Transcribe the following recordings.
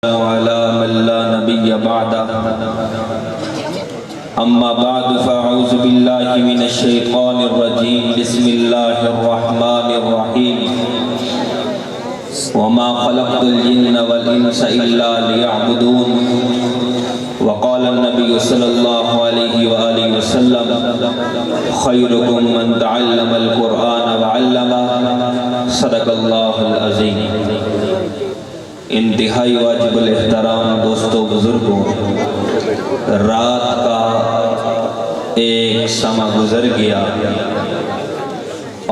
وعلى من لا نبي بعده أما بعد فأعوذ بالله من الشيطان الرجيم بسم الله الرحمن الرحيم وما خلقت الجن والإنس إلا ليعبدون وقال النبي صلى الله عليه وآله وسلم خيركم من تعلم القرآن وعلمه صدق الله العظيم۔ انتہائی واجب الاحترام دوستو بزرگوں، رات کا ایک سمہ گزر گیا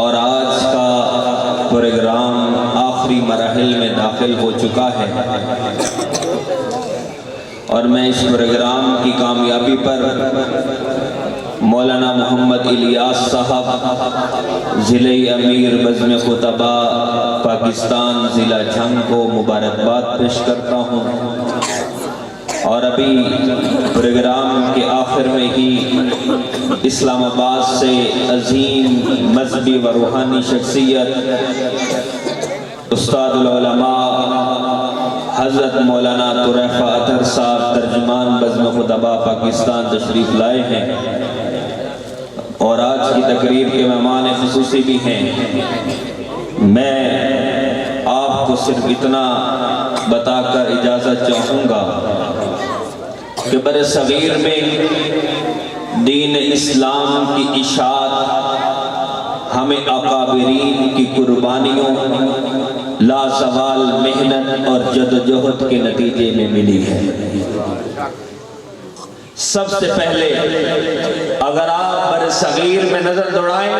اور آج کا پروگرام آخری مراحل میں داخل ہو چکا ہے، اور میں اس پروگرام کی کامیابی پر مولانا محمد الیاس صاحب ضلع امیر بزم خطبہ پاکستان ضلع جھنگ کو مبارکباد پیش کرتا ہوں، اور ابھی پروگرام کے آخر میں ہی اسلام آباد سے عظیم مذہبی و روحانی شخصیت استاد العلماء حضرت مولانا طریفہ اطہر صاحب ترجمان بزم خطبہ پاکستان تشریف لائے ہیں، اور آج کی تقریب کے مہمان خصوصی بھی ہیں۔ میں آپ کو صرف اتنا بتا کر اجازت چاہوں گا کہ بر صغیر میں دین اسلام کی اشاعت ہمیں اکابرین کی قربانیوں، لازوال محنت اور جدوجہد کے نتیجے میں ملی ہے۔ سب سے پہلے اگر آپ بر صغیر میں نظر دوڑائیں،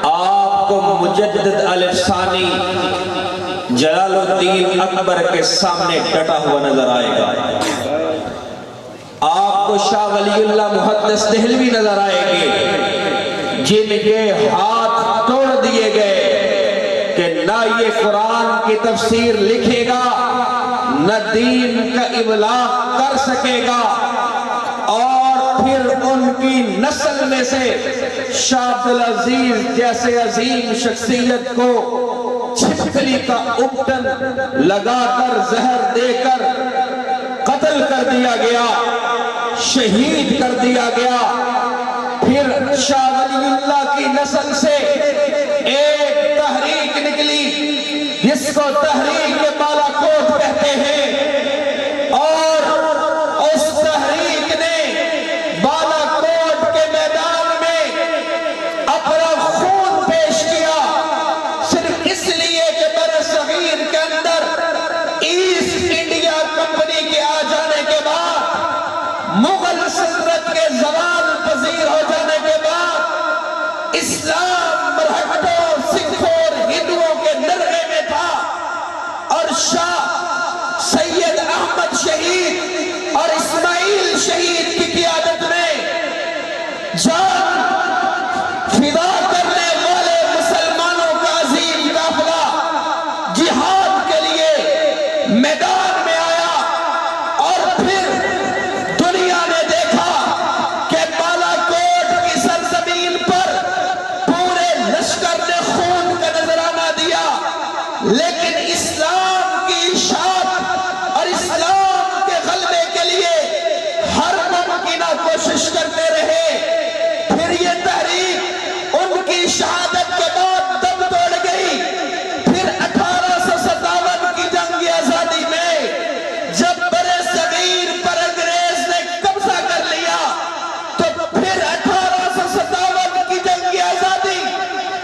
آپ کو مجدد الف ثانی جلال الدین اکبر کے سامنے ڈٹا ہوا نظر آئے گا۔ آپ کو شاہ ولی اللہ محدث دہلوی نظر آئے گے، جن کے ہاتھ توڑ دیے گئے کہ نہ یہ قرآن کی تفسیر لکھے گا، نہ دین کا ابلاغ کر سکے گا، اور پھر ان کی نسل میں سے شاہ عبدالعزیز جیسے عظیم شخصیت کو چھپکلی کا اپٹن لگا کر زہر دے کر قتل کر دیا گیا، شہید کر دیا گیا۔ پھر شاہ ولی اللہ کی نسل سے ایک تحریک نکلی جس کو تحریک بالا کوٹ کہتے ہیں، اور اس تحریک نے بالا کوٹ کے میدان میں اپنا خون پیش کیا، صرف اس لیے کہ بر صغیر کے اندر ایسٹ انڈیا کمپنی کے آ جانے کے بعد، مغل سلطنت کے زوال پذیر ہو جانے کے بعد، اسلام مرہٹوں، سکھوں اور ہندوؤں کے نرغے میں تھا، اور شاہ سید احمد شہید اور اسماعیل شہید کی قیادت میں جان فدا کرنے والے مسلمانوں کا عظیم قافلہ جہاد کے لیے میدان میں آیا، اور پھر دنیا نے دیکھا کہ بالا کوٹ کی سرزمین پر پورے لشکر نے خون کا نذرانہ دیا، لیکن اسلام کی اشاعت اور اسلام کے غلبے کے لیے ہر ممکنہ کوشش کرتے رہے۔ پھر یہ تحریک ان کی شہادت کے بعد دم توڑ گئی۔ پھر 1857 کی جنگ آزادی میں جب بر صغیر پر انگریز نے قبضہ کر لیا، تو پھر 1857 کی جنگ آزادی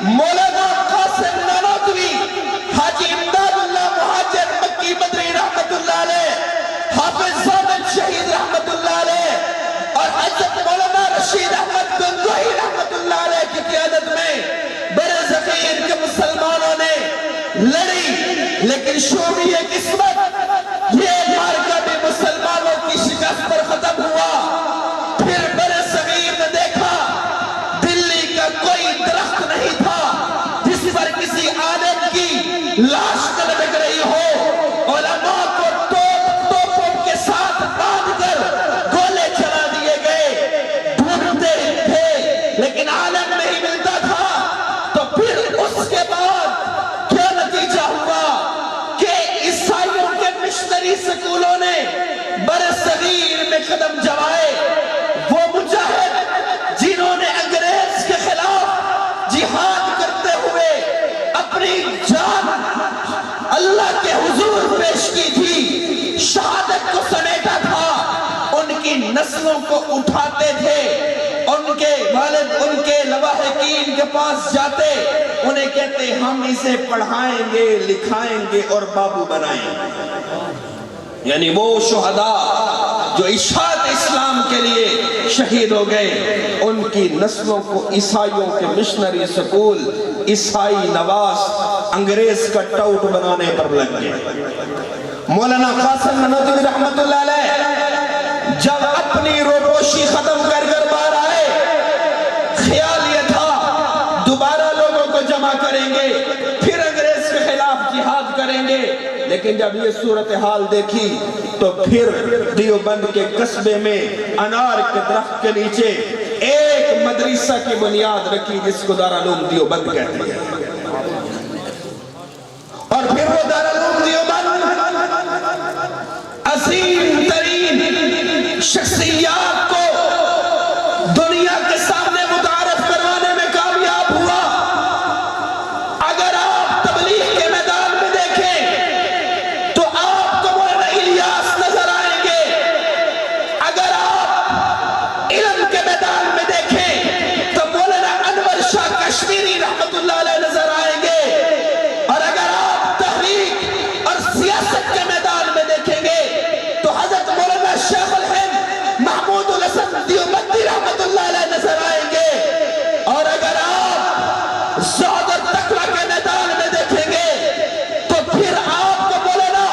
مولانا قاسم نانوتوی، حاجی امداد اللہ مہاجر مکی مدری رحمت اللہ علیہ، حافظ ضابط شہید رحمت اللہ علیہ، اور حضرت مولانا رشید احمد گنگوہی رحمت اللہ علیہ کی قیادت میں بر صغیر کے مسلمانوں نے لڑی، لیکن شومی قسمت یہ مارکہ بھی مسلمانوں کی شکست پر ختم ہوا۔ پھر بر صغیر نے دیکھا دلی کا کوئی درخت نہیں تھا جس پر کسی عالم کی لاش نہ لٹک رہی ہو، علماء کو توپوں کے ساتھ باندھ کر گولے چلا دیے گئے، ڈھونڈتے تھے لیکن عالم نہیں ملتا تھا۔ تو پھر اس کے بعد کیا نتیجہ ہوا کہ عیسائیوں کے سکولوں نے برصغیر میں قدم جمائے، وہ مجاہد جنہوں نے انگریز کے خلاف جہاد کرتے ہوئے اپنی جان اللہ کے حضور پیش کی تھی، شہادت کو سمیٹا تھا، ان کی نسلوں کو اٹھاتے تھے، ان کے والد ان کے لواحقین کے پاس جاتے، انہیں کہتے ہم اسے پڑھائیں گے، لکھائیں گے اور بابو بنائیں گے۔ یعنی وہ شہداء جو اشاعت اسلام کے لیے شہید ہو گئے، ان کی نسلوں کو عیسائیوں کے مشنری سکول، عیسائی نواز انگریز کا ٹاؤٹ بنانے پر لگ گئے۔ مولانا قاسم نانوتوی رحمت اللہ علیہ جب اپنی روپوشی ختم کر باہر آئے، خیال یہ تھا دوبارہ لوگوں کو جمع کریں گے، پھر انگریز کے خلاف جہاد کریں گے، لیکن جب یہ صورتحال دیکھی تو پھر دیوبند کے قصبے میں انار کے درخت کے نیچے ایک مدرسہ کی بنیاد رکھی جس کو دارالعلوم دیوبند کہتے ہیں، اور پھر وہ دارالعلوم دیوبند عظیم ترین شخصیات کو دنیا کے سامنے متعارف کروانے میں کامیاب ہوا۔ اگر آپ تبلیغ کے میدان میں دیکھیں تو آپ کو مولانا الیاس نظر آئیں گے، اگر آپ علم کے میدان میں دیکھیں تو مولانا انور شاہ کشمیری رحمت اللہ علیہ نظر آئیں گے، اور اگر آپ تحریک اور سیاست کے میدان میں دیکھیں گے تو حضرت مولانا شیخ الہند محمود الحسن دیوبندی رحمت اللہ علیہ نظر آئیں گے، اور اگر آپ زہد اور تقویٰ کے میدان میں دیکھیں گے تو پھر آپ کو مولانا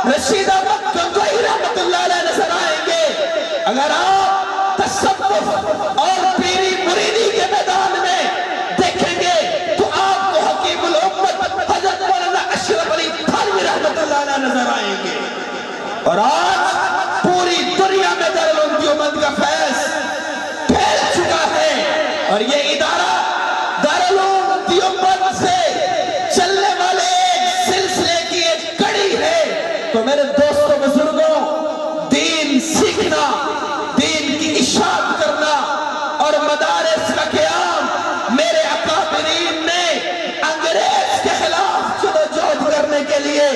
رشید احمد گنگوہی رحمت اللہ علیہ نظر آئیں گے، اگر آپ تصوف اور پیری مریدی کے میدان میں دیکھیں گے تو آپ کو حکیم الامت حضرت مولانا اشرف علی تھانوی رحمت اللہ علیہ نظر آئیں گے۔ اور آج پوری دنیا میں دارالعلوم دیوبند کا فیض پھیل چکا ہے، اور یہ ادارہ دارالعلوم دیوبند سے چلنے والے ایک سلسلے کی ایک کڑی ہے۔ تو میرے دوستوں بزرگوں، دین سیکھنا، دین کی اشاعت کرنا اور مدارس کا قیام میرے اکابرین نے انگریز کے خلاف جدوجہد کرنے کے لیے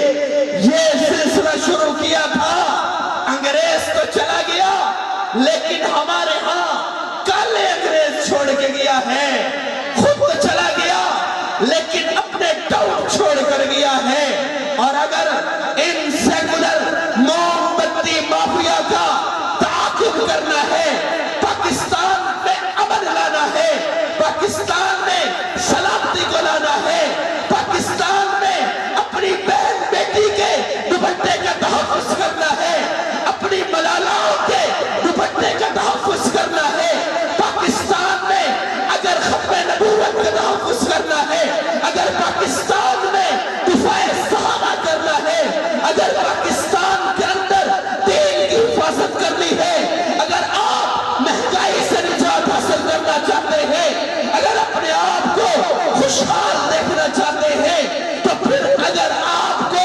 یہ سلسلہ شروع کیا تھا۔ انگریز تو چلا گیا، لیکن ہمارے ہاں کالے انگریز چھوڑ کے گیا ہے، خود تو چلا گیا لیکن اپنے ٹاؤٹ چھوڑ کر گیا ہے۔ اور اگر ان سیکولر موم بتی مافیا کا تعاقب کرنا ہے، پاکستان میں امن لانا ہے، پاکستان میں سلامتی کو لانا ہے، پاکستان میں اپنی بہن بیٹی کے دوپٹے کا تحفظ کرنا ہے، اپنی ملالاؤں کے دوپٹے کا تحفظ کرنا ہے، پاکستان میں اگر ختم نبوت کا تحفظ کرنا ہے، اگر پاکستان میں دفاع صحابہ کرنا ہے، اگر پاکستان کے اندر دین کی حفاظت کرنی ہے، اگر آپ مہنگائی سے نجات حاصل کرنا چاہتے ہیں، اگر اپنے آپ کو خوشحال دیکھنا چاہتے ہیں، تو پھر اگر آپ کو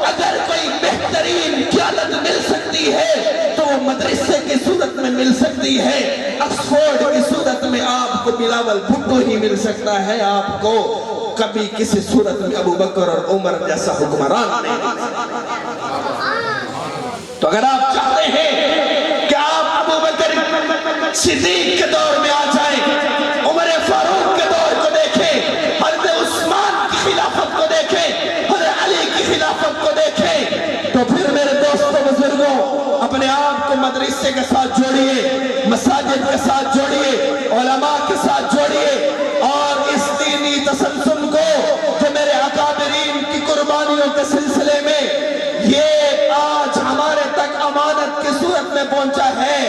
اگر کوئی بہترین قیادت مل سکتی ہے تو وہ مدرسے کی صورت میں مل سکتی ہے، آکسفورڈ کی صورت میں آپ کو بلاول بھٹو ہی مل سکتا ہے، آپ کو کبھی کسی صورت میں ابو بکر اور عمر جیسا حکمران نہیں مل سکتا۔ تو اگر آپ چاہتے ہیں کہ آپ ابو بکر صدیق کے دور میں آ جائیں، عمر فاروق کے دور کو دیکھیں، حضرت عثمان کی خلافت کو دیکھیں، حضرت علی کی خلافت کو دیکھیں، تو پھر میرے دوستوں بزرگوں اپنے آپ کو مدرسے کے ساتھ جوڑیے، مساجد کے ساتھ جوڑیے، علماء کے ساتھ جوڑیے، اور اس دینی تسلسل کو جو میرے اکابرین کی قربانیوں کے سلسلے میں یہ آج ہمارے تک امانت کی صورت میں پہنچا ہے،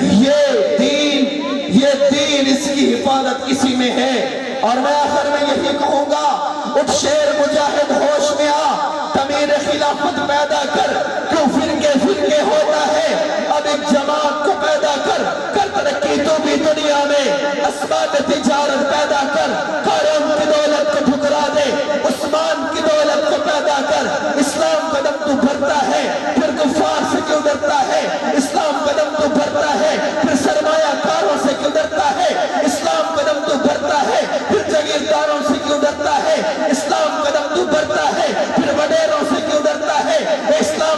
یہ دین اس کی حفاظت اسی میں ہے۔ اور میں آخر میں یہی کہوں گا، اٹھ شیر مجاہد ہوش میں آ، تعمیر خلافت پیدا کر، کیوں فرقے ہوتا ہے، اب ایک جماعت کو پیدا کر ترقی تو بھی دنیا میں، اسباب تجارت پیدا کر، قارون کی دولت کو ٹھکرا دے، عثمان کی دولت کو پیدا کر، اسلام قدم تو بھرتا ہے، پھر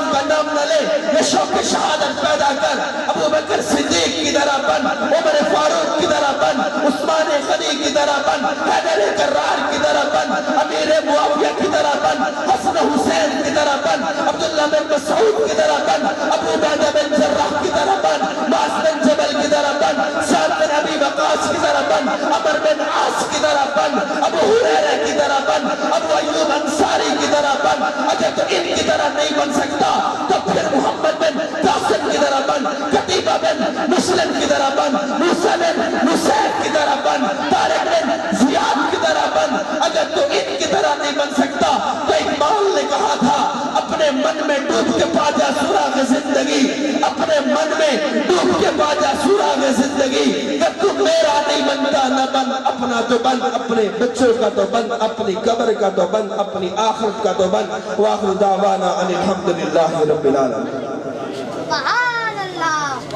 امام کا نام نہ لے، یہ شوق شہادت پیدا کر، ابو بکر صدیق کی طرح بن، عمر فاروق کی طرح بن، عثمان غنی کی طرح بن، حیدر کرار کی طرح بن، امیر معاویہ کی طرح بن، حسن حسین کی طرح بن، عبداللہ بن مسعود کی طرح بن، ابو عبیدہ بن جراح کی طرح بن، معاذ بن جبل کی طرح بن، سعد بن ابی وقاص کی طرح بن، عمر بن عاص کی طرح بن، ابو ہریرہ کی طرح بن، ابو ایوب انصاری کی طرح بن۔ اگر تو ان کی طرح نہیں بن سکتا تو پھر محمد بن قاسم کی طرح بن، قتیبہ بن مسلم کی طرح بن، موسیٰ بن نصیر کی طرح بن، طارق بن زیاد کی طرح بن۔ اگر تو ان کی طرح نہیں بن سکتا تو اقبال نے کہا تھا اپنے من میں ڈوب کے پا جا سراغ زندگی، اپنے من میں ڈوب کے پا جا سراغ زندگی، کہ تو میرا نہیں بنتا نہ بن اپنا تو بن، اپنے بچوں کا تو بن، اپنی قبر کا تو بن، اپنی آخرت کا تو بن۔ وآخر دعوانا ان الحمدللہ رب العالمین۔